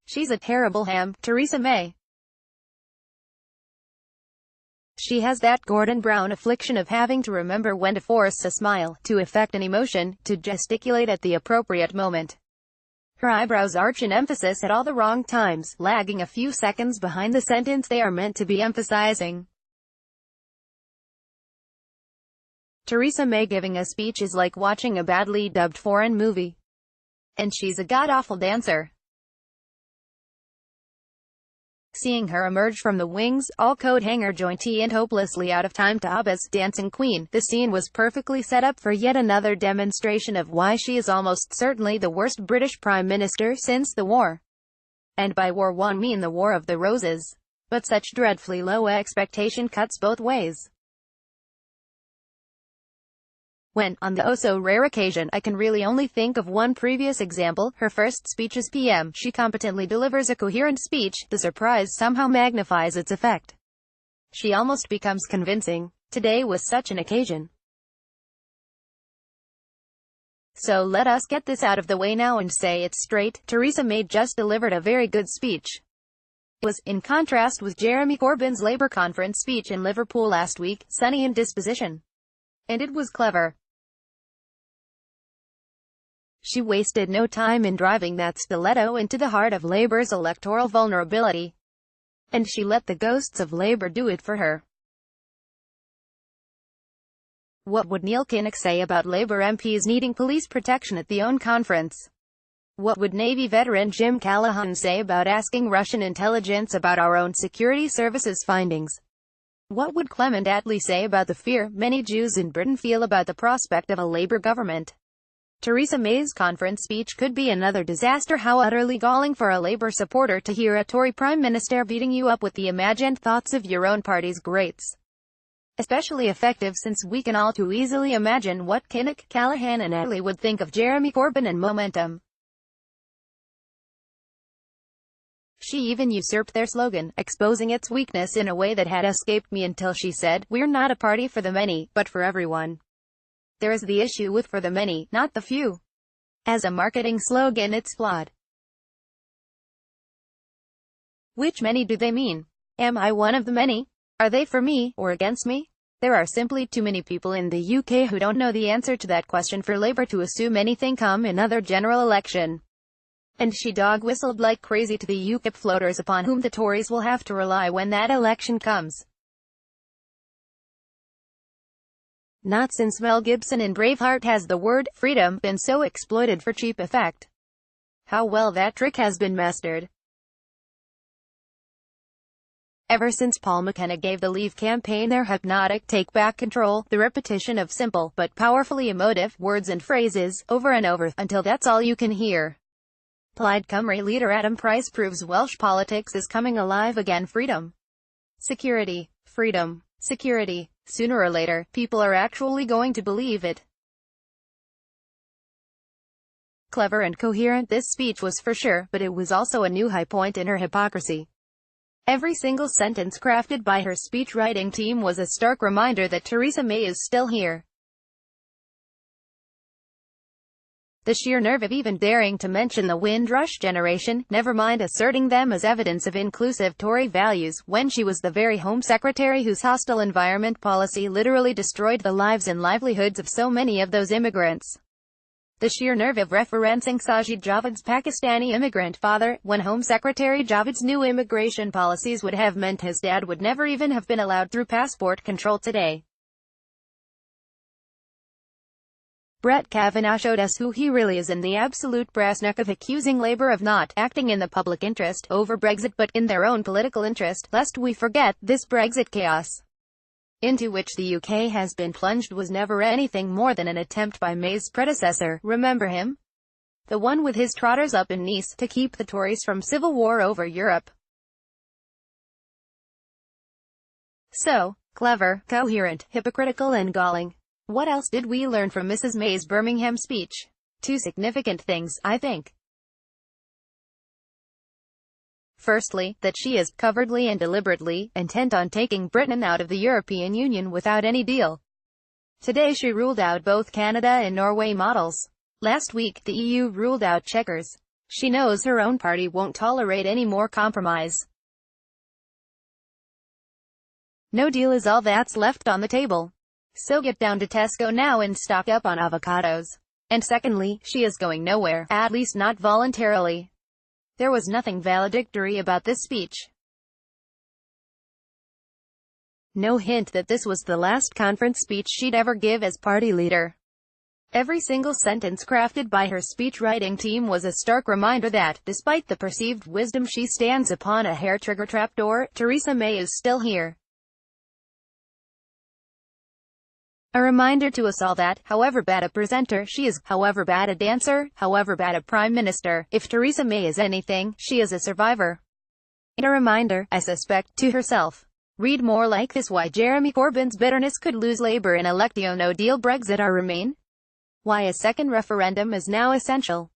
She's a terrible ham, Theresa May. She has that Gordon Brown affliction of having to remember when to force a smile, to affect an emotion, to gesticulate at the appropriate moment. Her eyebrows arch in emphasis at all the wrong times, lagging a few seconds behind the sentence they are meant to be emphasizing. Theresa May giving a speech is like watching a badly dubbed foreign movie. And she's a god-awful dancer. Seeing her emerge from the wings, all coat hanger jointy and hopelessly out of time to Abba's dancing queen, the scene was perfectly set up for yet another demonstration of why she is almost certainly the worst British Prime Minister since the war. And by war one mean the War of the Roses. But such dreadfully low expectation cuts both ways. When, on the oh-so-rare occasion, I can really only think of one previous example, her first speech as PM, she competently delivers a coherent speech, the surprise somehow magnifies its effect. She almost becomes convincing. Today was such an occasion. So let us get this out of the way now and say it straight, Theresa May just delivered a very good speech. It was, in contrast with Jeremy Corbyn's Labour conference speech in Liverpool last week, sunny in disposition. And it was clever. She wasted no time in driving that stiletto into the heart of Labour's electoral vulnerability. And she let the ghosts of Labour do it for her. What would Neil Kinnock say about Labour MPs needing police protection at the OWN conference? What would Navy veteran Jim Callaghan say about asking Russian intelligence about our own security services findings? What would Clement Attlee say about the fear many Jews in Britain feel about the prospect of a Labour government? Theresa May's conference speech could be another disaster. How utterly galling for a Labour supporter to hear a Tory Prime Minister beating you up with the imagined thoughts of your own party's greats. Especially effective since we can all too easily imagine what Kinnock, Callaghan and Attlee would think of Jeremy Corbyn and Momentum. She even usurped their slogan, exposing its weakness in a way that had escaped me until she said, "We're not a party for the many, but for everyone." There is the issue with "for the many, not the few." As a marketing slogan it's flawed. Which many do they mean? Am I one of the many? Are they for me, or against me? There are simply too many people in the UK who don't know the answer to that question for Labour to assume anything come another general election. And she dog-whistled like crazy to the UKIP floaters upon whom the Tories will have to rely when that election comes. Not since Mel Gibson in Braveheart has the word freedom been so exploited for cheap effect. How well that trick has been mastered. Ever since Paul McKenna gave the Leave campaign their hypnotic take-back control, the repetition of simple, but powerfully emotive, words and phrases, over and over, until that's all you can hear. Plaid Cymru leader Adam Price proves Welsh politics is coming alive again. Freedom. Security. Freedom. Security. Sooner or later, people are actually going to believe it. Clever and coherent this speech was for sure, but it was also a new high point in her hypocrisy. Every single sentence crafted by her speech-writing team was a stark reminder that Theresa May is still here. The sheer nerve of even daring to mention the Windrush generation, never mind asserting them as evidence of inclusive Tory values, when she was the very Home Secretary whose hostile environment policy literally destroyed the lives and livelihoods of so many of those immigrants. The sheer nerve of referencing Sajid Javid's Pakistani immigrant father, when Home Secretary Javid's new immigration policies would have meant his dad would never even have been allowed through passport control today. Brett Kavanaugh showed us who he really is in the absolute brass knuck of accusing Labour of not acting in the public interest over Brexit but in their own political interest, lest we forget, this Brexit chaos into which the UK has been plunged was never anything more than an attempt by May's predecessor, remember him? The one with his trotters up in Nice, to keep the Tories from civil war over Europe. So, clever, coherent, hypocritical and galling. What else did we learn from Mrs. May's Birmingham speech? Two significant things, I think. Firstly, that she is, covertly and deliberately, intent on taking Britain out of the European Union without any deal. Today she ruled out both Canada and Norway models. Last week, the EU ruled out Chequers. She knows her own party won't tolerate any more compromise. No deal is all that's left on the table. So get down to Tesco now and stock up on avocados. And secondly, she is going nowhere, at least not voluntarily. There was nothing valedictory about this speech. No hint that this was the last conference speech she'd ever give as party leader. Every single sentence crafted by her speech-writing team was a stark reminder that, despite the perceived wisdom she stands upon a hair-trigger trapdoor, Theresa May is still here. A reminder to us all that, however bad a presenter she is, however bad a dancer, however bad a prime minister, if Theresa May is anything, she is a survivor. And a reminder, I suspect, to herself. Read more like this: why Jeremy Corbyn's bitterness could lose Labour in election, no deal Brexit or Remain. Why a second referendum is now essential.